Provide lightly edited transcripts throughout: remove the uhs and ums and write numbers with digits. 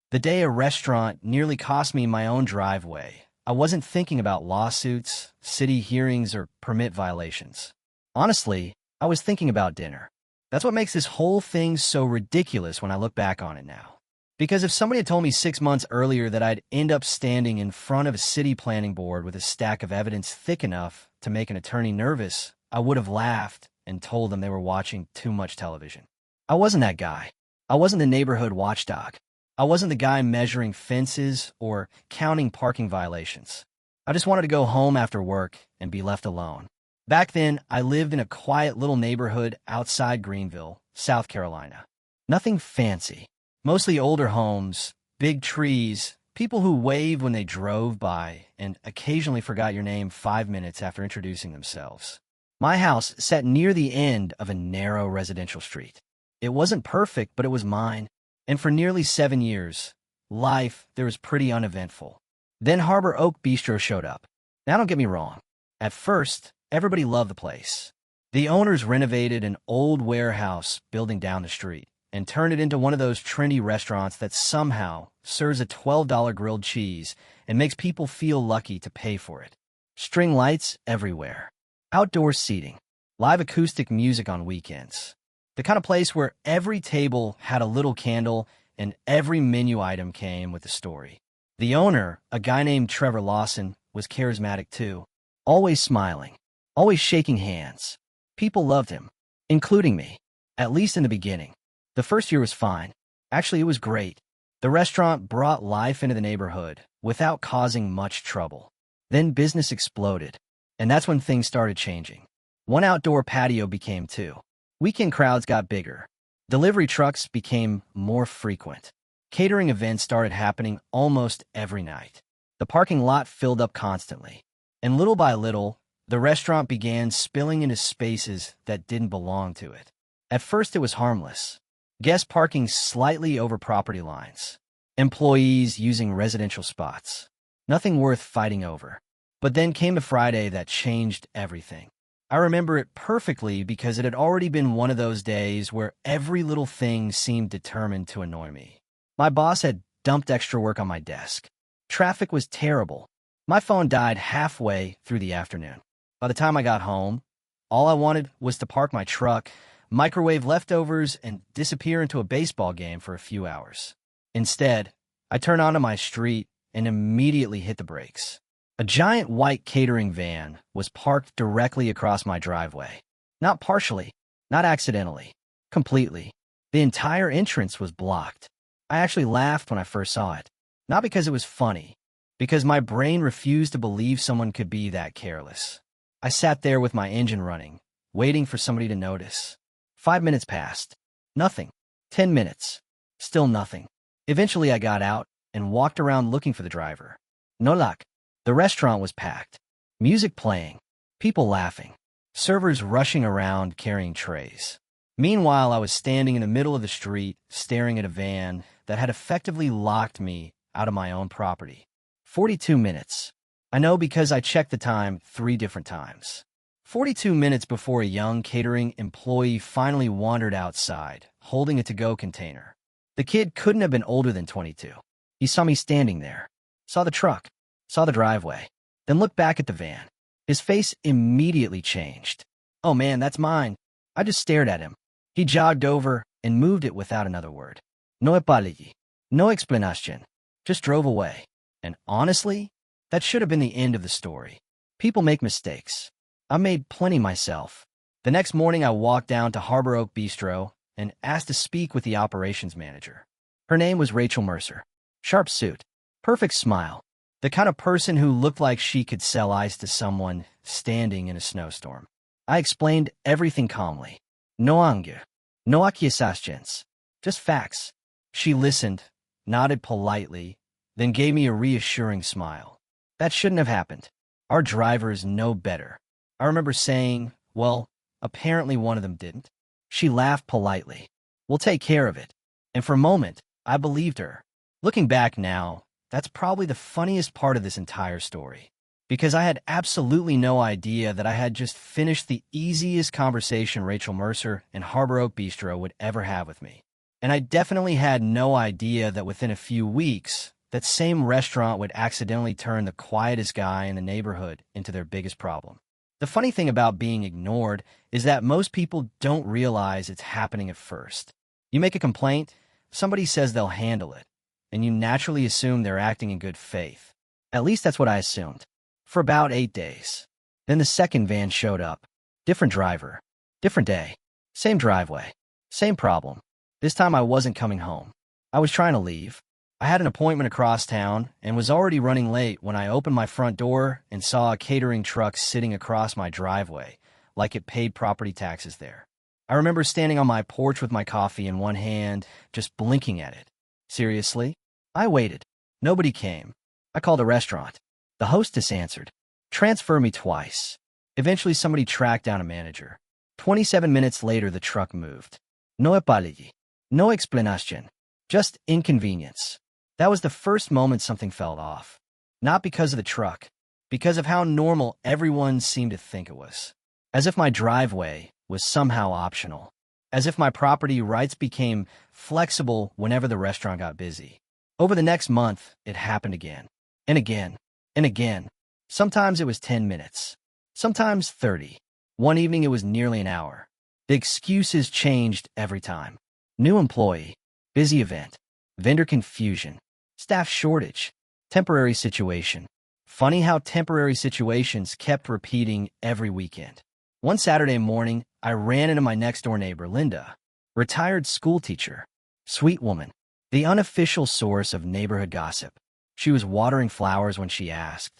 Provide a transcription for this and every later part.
The day a restaurant nearly cost me my own driveway, I wasn't thinking about lawsuits, city hearings, or permit violations. Honestly, I was thinking about dinner. That's what makes this whole thing so ridiculous when I look back on it now. Because if somebody had told me 6 months earlier that I'd end up standing in front of a city planning board with a stack of evidence thick enough to make an attorney nervous, I would have laughed and told them they were watching too much television. I wasn't that guy. I wasn't the neighborhood watchdog. I wasn't the guy measuring fences or counting parking violations. I just wanted to go home after work and be left alone. Back then, I lived in a quiet little neighborhood outside Greenville, South Carolina. Nothing fancy. Mostly older homes, big trees, people who waved when they drove by, and occasionally forgot your name 5 minutes after introducing themselves. My house sat near the end of a narrow residential street. It wasn't perfect, but it was mine. And for nearly 7 years, life there was pretty uneventful. Then Harbor Oak Bistro showed up. Now don't get me wrong. At first, everybody loved the place. The owners renovated an old warehouse building down the street and turned it into one of those trendy restaurants that somehow serves a $12 grilled cheese and makes people feel lucky to pay for it. String lights everywhere. Outdoor seating. Live acoustic music on weekends. The kind of place where every table had a little candle and every menu item came with a story. The owner, a guy named Trevor Lawson, was charismatic too. Always smiling. Always shaking hands. People loved him, including me, at least in the beginning. The first year was fine. Actually, it was great. The restaurant brought life into the neighborhood without causing much trouble. Then business exploded, and that's when things started changing. One outdoor patio became two. Weekend crowds got bigger. Delivery trucks became more frequent. Catering events started happening almost every night. The parking lot filled up constantly. And little by little, the restaurant began spilling into spaces that didn't belong to it. At first, it was harmless. Guests parking slightly over property lines. Employees using residential spots. Nothing worth fighting over. But then came a Friday that changed everything. I remember it perfectly because it had already been one of those days where every little thing seemed determined to annoy me. My boss had dumped extra work on my desk. Traffic was terrible. My phone died halfway through the afternoon. By the time I got home, all I wanted was to park my truck, microwave leftovers, and disappear into a baseball game for a few hours. Instead, I turned onto my street and immediately hit the brakes. A giant white catering van was parked directly across my driveway. Not partially, not accidentally, completely. The entire entrance was blocked. I actually laughed when I first saw it. Not because it was funny, because my brain refused to believe someone could be that careless. I sat there with my engine running, waiting for somebody to notice. 5 minutes passed. Nothing. 10 minutes. Still nothing. Eventually I got out and walked around looking for the driver. No luck. The restaurant was packed. Music playing. People laughing. Servers rushing around carrying trays. Meanwhile, I was standing in the middle of the street, staring at a van that had effectively locked me out of my own property. 42 minutes. I know because I checked the time 3 different times. 42 minutes before a young catering employee finally wandered outside, holding a to-go container. The kid couldn't have been older than 22. He saw me standing there, saw the truck, saw the driveway, then looked back at the van. His face immediately changed. "Oh man, that's mine." I just stared at him. He jogged over and moved it without another word. No apology. No explanation. Just drove away. And honestly, that should have been the end of the story. People make mistakes. I made plenty myself. The next morning, I walked down to Harbor Oak Bistro and asked to speak with the operations manager. Her name was Rachel Mercer. Sharp suit. Perfect smile. The kind of person who looked like she could sell ice to someone standing in a snowstorm. I explained everything calmly. No anger. No accusations. Just facts. She listened, nodded politely, then gave me a reassuring smile. That shouldn't have happened. Our drivers know better. I remember saying, well, apparently one of them didn't. She laughed politely. We'll take care of it. And for a moment, I believed her. Looking back now, that's probably the funniest part of this entire story. Because I had absolutely no idea that I had just finished the easiest conversation Rachel Mercer and Harbor Oak Bistro would ever have with me. And I definitely had no idea that within a few weeks, that same restaurant would accidentally turn the quietest guy in the neighborhood into their biggest problem. The funny thing about being ignored is that most people don't realize it's happening at first. You make a complaint, somebody says they'll handle it, and you naturally assume they're acting in good faith. At least that's what I assumed. For about 8 days. Then the second van showed up. Different driver. Different day. Same driveway. Same problem. This time I wasn't coming home. I was trying to leave. I had an appointment across town and was already running late when I opened my front door and saw a catering truck sitting across my driveway, like it paid property taxes there. I remember standing on my porch with my coffee in one hand, just blinking at it. Seriously? I waited. Nobody came. I called a restaurant. The hostess answered. Transfer me twice. Eventually somebody tracked down a manager. 27 minutes later the truck moved. No apology. No explanation. Just inconvenience. That was the first moment something fell off. Not because of the truck, because of how normal everyone seemed to think it was. As if my driveway was somehow optional. As if my property rights became flexible whenever the restaurant got busy. Over the next month, it happened again. And again. And again. Sometimes it was 10 minutes. Sometimes 30. One evening it was nearly an hour. The excuses changed every time. New employee. Busy event. Vendor confusion. Staff shortage. Temporary situation. Funny how temporary situations kept repeating every weekend. One Saturday morning, I ran into my next-door neighbor, Linda. Retired school teacher. Sweet woman. The unofficial source of neighborhood gossip. She was watering flowers when she asked,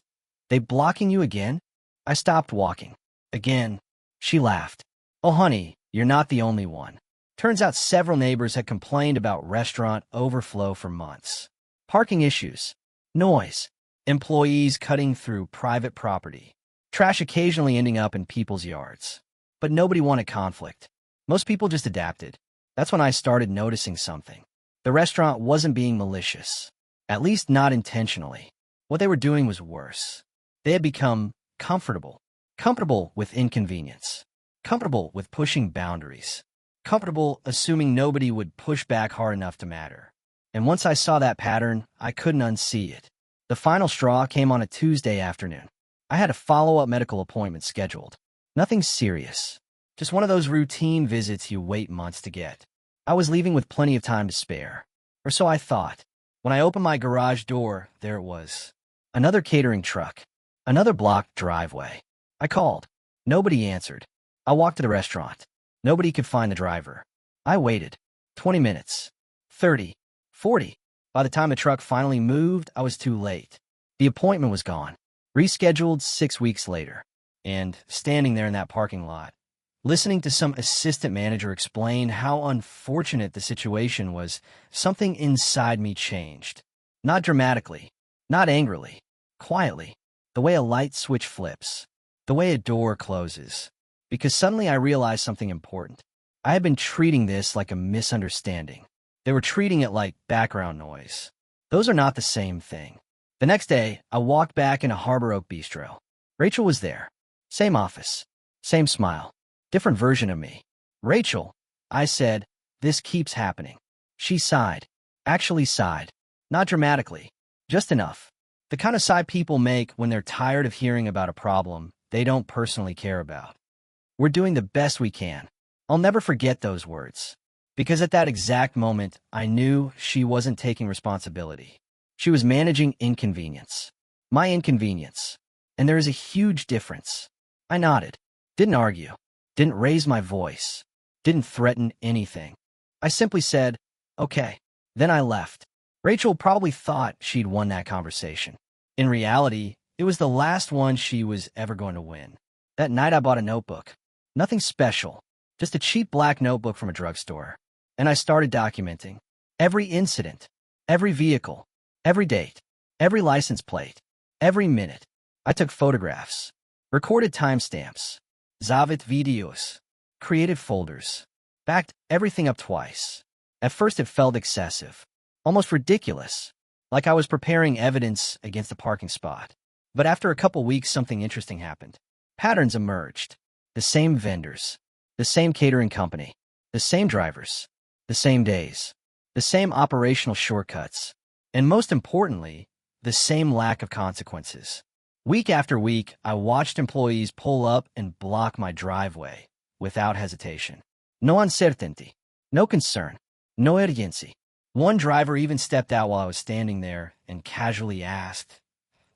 "They blocking you again?" I stopped walking. Again. She laughed. "Oh, honey, you're not the only one." Turns out several neighbors had complained about restaurant overflow for months. Parking issues, noise, employees cutting through private property, trash occasionally ending up in people's yards. But nobody wanted conflict. Most people just adapted. That's when I started noticing something. The restaurant wasn't being malicious, at least not intentionally. What they were doing was worse. They had become comfortable. Comfortable with inconvenience. Comfortable with pushing boundaries. Comfortable assuming nobody would push back hard enough to matter. And once I saw that pattern, I couldn't unsee it. The final straw came on a Tuesday afternoon. I had a follow-up medical appointment scheduled. Nothing serious. Just one of those routine visits you wait months to get. I was leaving with plenty of time to spare. Or so I thought. When I opened my garage door, there it was. Another catering truck. Another blocked driveway. I called. Nobody answered. I walked to the restaurant. Nobody could find the driver. I waited. 20 minutes. 30. 40. By the time the truck finally moved, I was too late. The appointment was gone. Rescheduled 6 weeks later. And standing there in that parking lot, listening to some assistant manager explain how unfortunate the situation was, something inside me changed. Not dramatically. Not angrily. Quietly. The way a light switch flips. The way a door closes. Because suddenly I realized something important. I had been treating this like a misunderstanding. They were treating it like background noise. Those are not the same thing. The next day, I walked back into Harbor Oak Bistro. Rachel was there. Same office. Same smile. Different version of me. "Rachel," I said, "this keeps happening." She sighed. Actually sighed. Not dramatically. Just enough. The kind of sigh people make when they're tired of hearing about a problem they don't personally care about. "We're doing the best we can." I'll never forget those words. Because at that exact moment, I knew she wasn't taking responsibility. She was managing inconvenience. My inconvenience. And there is a huge difference. I nodded. Didn't argue. Didn't raise my voice. Didn't threaten anything. I simply said, "Okay." Then I left. Rachel probably thought she'd won that conversation. In reality, it was the last one she was ever going to win. That night I bought a notebook. Nothing special. Just a cheap black notebook from a drugstore. And I started documenting. Every incident. Every vehicle. Every date. Every license plate. Every minute. I took photographs. Recorded timestamps. Zavit videos. Created folders. Backed everything up twice. At first it felt excessive. Almost ridiculous. Like I was preparing evidence against a parking spot. But after a couple weeks something interesting happened. Patterns emerged. The same vendors. The same catering company. The same drivers. The same days, the same operational shortcuts, and most importantly, the same lack of consequences. Week after week, I watched employees pull up and block my driveway without hesitation. No uncertainty, no concern, no urgency. One driver even stepped out while I was standing there and casually asked,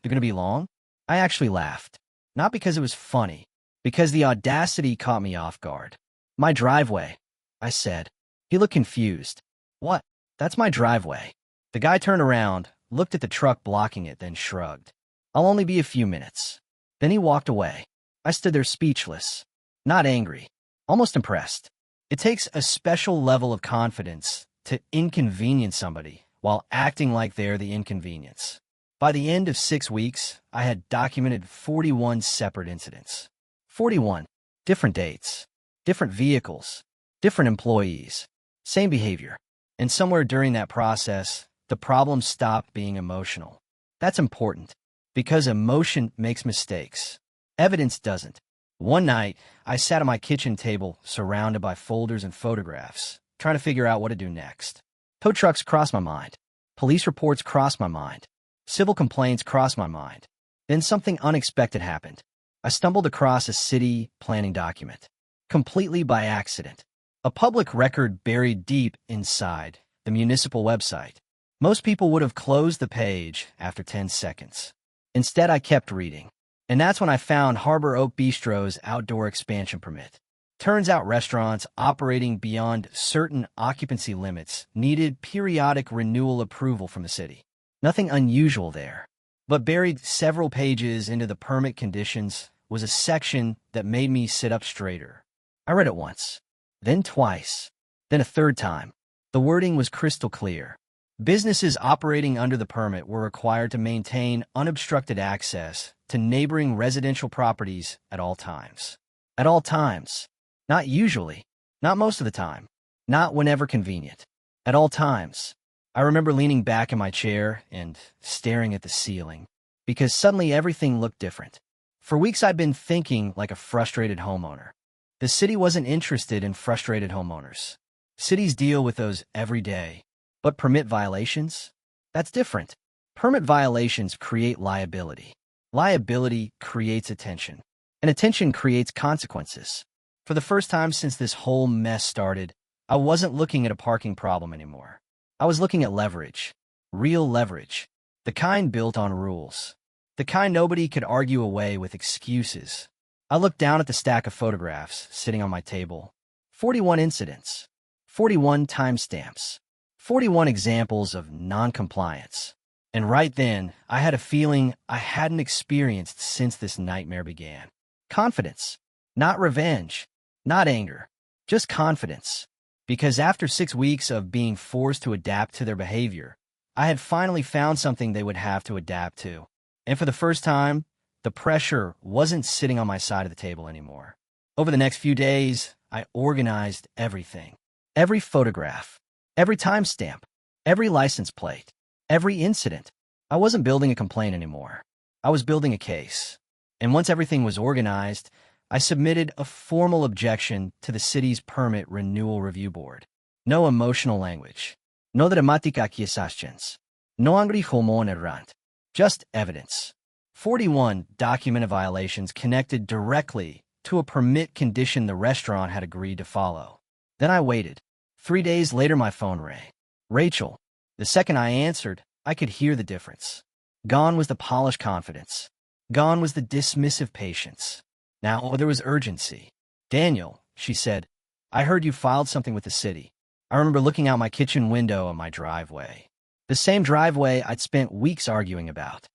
"They're going to be long?" I actually laughed. Not because it was funny, because the audacity caught me off guard. "My driveway," I said. He looked confused. "What? That's my driveway." The guy turned around, looked at the truck blocking it, then shrugged. "I'll only be a few minutes." Then he walked away. I stood there speechless, not angry, almost impressed. It takes a special level of confidence to inconvenience somebody while acting like they're the inconvenience. By the end of 6 weeks, I had documented 41 separate incidents. 41 different dates, different vehicles, different employees, same behavior. And somewhere during that process, the problem stopped being emotional. That's important, because emotion makes mistakes. Evidence doesn't. One night, I sat at my kitchen table, surrounded by folders and photographs, trying to figure out what to do next. Tow trucks crossed my mind. Police reports crossed my mind. Civil complaints crossed my mind. Then something unexpected happened. I stumbled across a city planning document, completely by accident. A public record buried deep inside the municipal website. Most people would have closed the page after 10 seconds. Instead, I kept reading. And that's when I found Harbor Oak Bistro's outdoor expansion permit. Turns out restaurants operating beyond certain occupancy limits needed periodic renewal approval from the city. Nothing unusual there. But buried several pages into the permit conditions was a section that made me sit up straighter. I read it once, then twice, then a third time. The wording was crystal clear. Businesses operating under the permit were required to maintain unobstructed access to neighboring residential properties at all times. At all times. Not usually. Not most of the time. Not whenever convenient. At all times. I remember leaning back in my chair and staring at the ceiling, because suddenly everything looked different. For weeks I'd been thinking like a frustrated homeowner. The city wasn't interested in frustrated homeowners. Cities deal with those every day. But permit violations? That's different. Permit violations create liability. Liability creates attention. And attention creates consequences. For the first time since this whole mess started, I wasn't looking at a parking problem anymore. I was looking at leverage. Real leverage. The kind built on rules. The kind nobody could argue away with excuses. I looked down at the stack of photographs sitting on my table. 41 incidents. 41 timestamps. 41 examples of non-compliance. And right then, I had a feeling I hadn't experienced since this nightmare began. Confidence. Not revenge. Not anger. Just confidence. Because after 6 weeks of being forced to adapt to their behavior, I had finally found something they would have to adapt to. And for the first time, the pressure wasn't sitting on my side of the table anymore. Over the next few days, I organized everything. Every photograph. Every timestamp, every license plate, every incident. I wasn't building a complaint anymore. I was building a case. And once everything was organized, I submitted a formal objection to the city's permit renewal review board. No emotional language. No dramatica acquiescence. No angry homeowner rant. Just evidence. 41 documented violations connected directly to a permit condition the restaurant had agreed to follow. Then I waited. 3 days later, my phone rang. Rachel. The second I answered, I could hear the difference. Gone was the polished confidence. Gone was the dismissive patience. Now there was urgency. "Daniel," she said, "I heard you filed something with the city." I remember looking out my kitchen window on my driveway. The same driveway I'd spent weeks arguing about.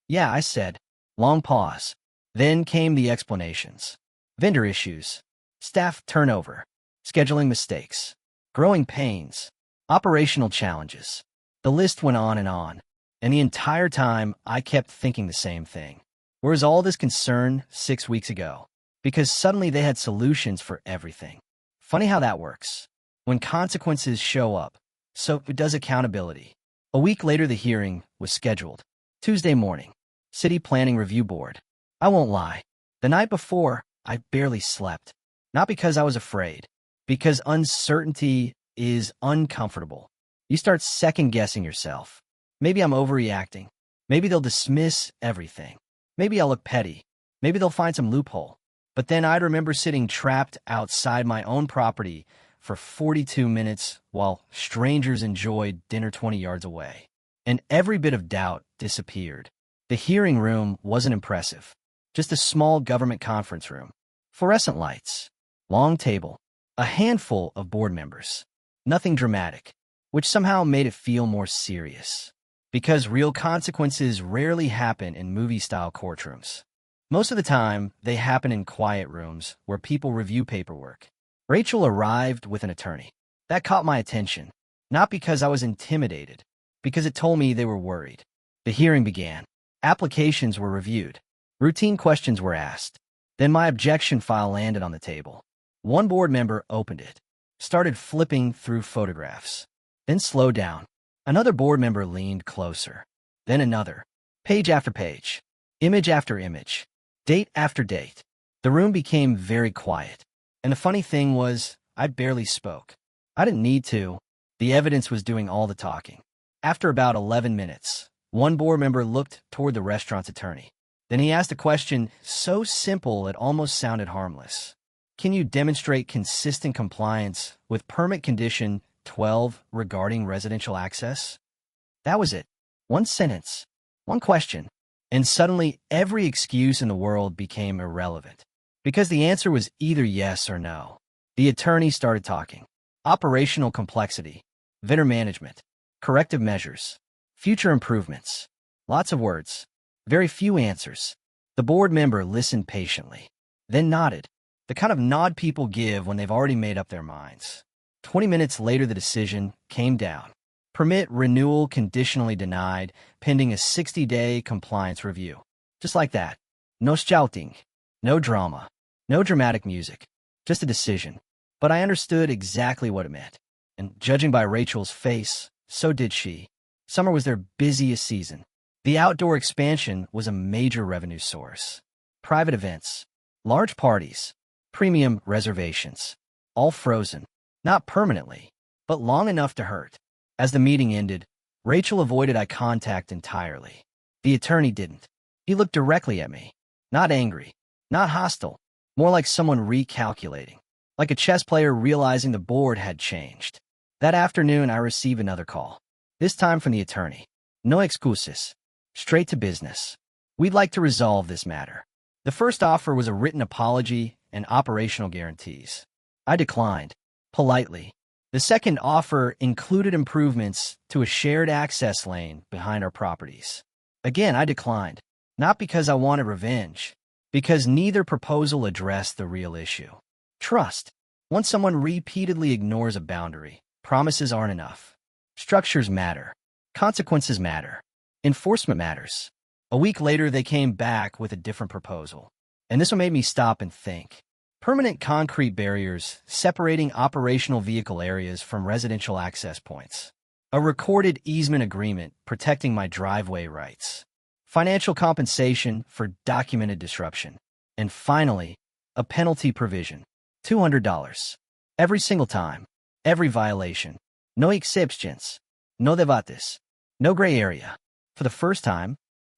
"Yeah," I said. Long pause. Then came the explanations. Vendor issues. Staff turnover. Scheduling mistakes. Growing pains, operational challenges. The list went on, and the entire time I kept thinking the same thing. Where's all this concern 6 weeks ago? Because suddenly they had solutions for everything. Funny how that works. When consequences show up, so does accountability. A week later, the hearing was scheduled. Tuesday morning, City Planning Review Board. I won't lie. The night before, I barely slept. Not because I was afraid. Because uncertainty is uncomfortable. You start second-guessing yourself. Maybe I'm overreacting. Maybe they'll dismiss everything. Maybe I'll look petty. Maybe they'll find some loophole. But then I'd remember sitting trapped outside my own property for 42 minutes while strangers enjoyed dinner 20 yards away. And every bit of doubt disappeared. The hearing room wasn't impressive. Just a small government conference room. Fluorescent lights. Long table. A handful of board members. Nothing dramatic, which somehow made it feel more serious. Because real consequences rarely happen in movie-style courtrooms. Most of the time, they happen in quiet rooms where people review paperwork. Rachel arrived with an attorney. That caught my attention, not because I was intimidated, because it told me they were worried. The hearing began. Applications were reviewed. Routine questions were asked. Then my objection file landed on the table. One board member opened it, started flipping through photographs, then slowed down. Another board member leaned closer, then another. Page after page, image after image, date after date. The room became very quiet. And the funny thing was, I barely spoke. I didn't need to. The evidence was doing all the talking. After about 11 minutes, one board member looked toward the restaurant's attorney. Then he asked a question so simple it almost sounded harmless. Can you demonstrate consistent compliance with permit condition 12 regarding residential access? That was it. One sentence, one question, and suddenly every excuse in the world became irrelevant. Because the answer was either yes or no. The attorney started talking. Operational complexity, vendor management, corrective measures, future improvements. Lots of words, very few answers. The board member listened patiently, then nodded. The kind of nod people give when they've already made up their minds. 20 minutes later, the decision came down. Permit renewal conditionally denied, pending a 60-day compliance review. Just like that. No shouting, no drama, no dramatic music, just a decision. But I understood exactly what it meant. And judging by Rachel's face, so did she. Summer was their busiest season. The outdoor expansion was a major revenue source. Private events, large parties, premium reservations, all frozen. Not permanently, but long enough to hurt. As the meeting ended, Rachel avoided eye contact entirely. The attorney didn't. He looked directly at me. Not angry, not hostile, more like someone recalculating, like a chess player realizing the board had changed. That afternoon, I received another call, this time from the attorney. No excuses. Straight to business. We'd like to resolve this matter. The first offer was a written apology and operational guarantees. I declined. Politely. The second offer included improvements to a shared access lane behind our properties. Again, I declined, not because I wanted revenge, because neither proposal addressed the real issue. Trust. Once someone repeatedly ignores a boundary, promises aren't enough. Structures matter. Consequences matter. Enforcement matters. A week later, they came back with a different proposal. And this one made me stop and think. Permanent concrete barriers separating operational vehicle areas from residential access points. A recorded easement agreement protecting my driveway rights. Financial compensation for documented disruption. And finally, a penalty provision. $200. Every single time. Every violation. No exceptions. No debates. No gray area. For the first time,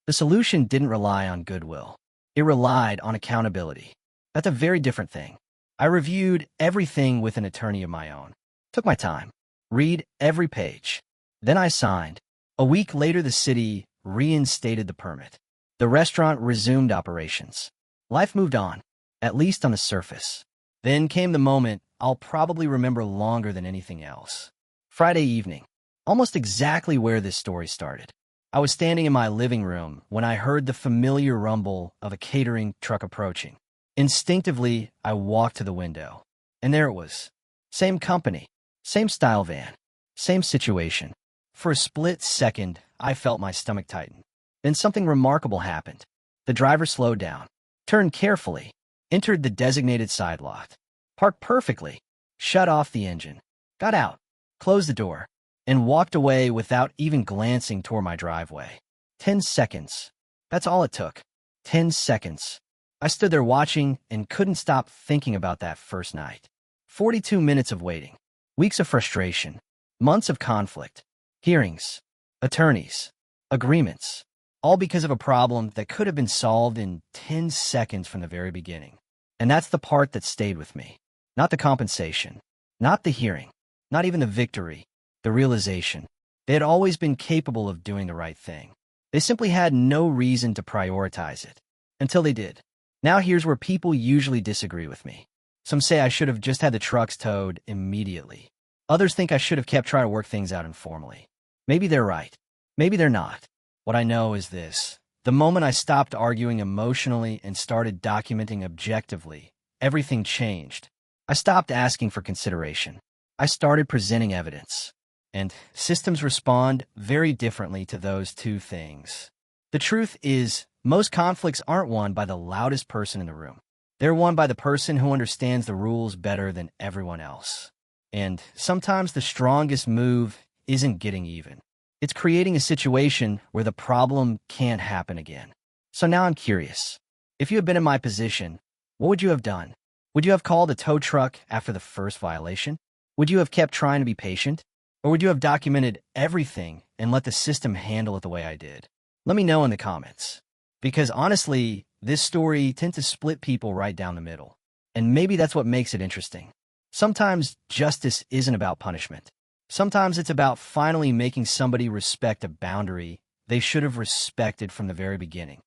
the solution didn't rely on goodwill. It relied on accountability. That's a very different thing. I reviewed everything with an attorney of my own. Took my time. Read every page. Then I signed. A week later, the city reinstated the permit. The restaurant resumed operations. Life moved on, at least on the surface. Then came the moment I'll probably remember longer than anything else. Friday evening, almost exactly where this story started. I was standing in my living room when I heard the familiar rumble of a catering truck approaching. Instinctively, I walked to the window, and there it was. Same company, same style van, same situation. For a split second, I felt my stomach tighten. Then something remarkable happened. The driver slowed down, turned carefully, entered the designated side lot, parked perfectly, shut off the engine, got out, closed the door, and walked away without even glancing toward my driveway. 10 seconds. That's all it took. 10 seconds. I stood there watching and couldn't stop thinking about that first night. 42 minutes of waiting. Weeks of frustration, months of conflict, hearings, attorneys, agreements, all because of a problem that could have been solved in 10 seconds from the very beginning. And that's the part that stayed with me. Not the compensation, not the hearing, not even the victory, the realization. They had always been capable of doing the right thing. They simply had no reason to prioritize it. Until they did. Now here's where people usually disagree with me. Some say I should have just had the trucks towed immediately. Others think I should have kept trying to work things out informally. Maybe they're right. Maybe they're not. What I know is this. The moment I stopped arguing emotionally and started documenting objectively, everything changed. I stopped asking for consideration. I started presenting evidence. And systems respond very differently to those two things. The truth is, most conflicts aren't won by the loudest person in the room. They're won by the person who understands the rules better than everyone else. And sometimes the strongest move isn't getting even. It's creating a situation where the problem can't happen again. So now I'm curious. If you had been in my position, what would you have done? Would you have called a tow truck after the first violation? Would you have kept trying to be patient? Or would you have documented everything and let the system handle it the way I did? Let me know in the comments. Because honestly, this story tends to split people right down the middle. And maybe that's what makes it interesting. Sometimes justice isn't about punishment. Sometimes it's about finally making somebody respect a boundary they should have respected from the very beginning.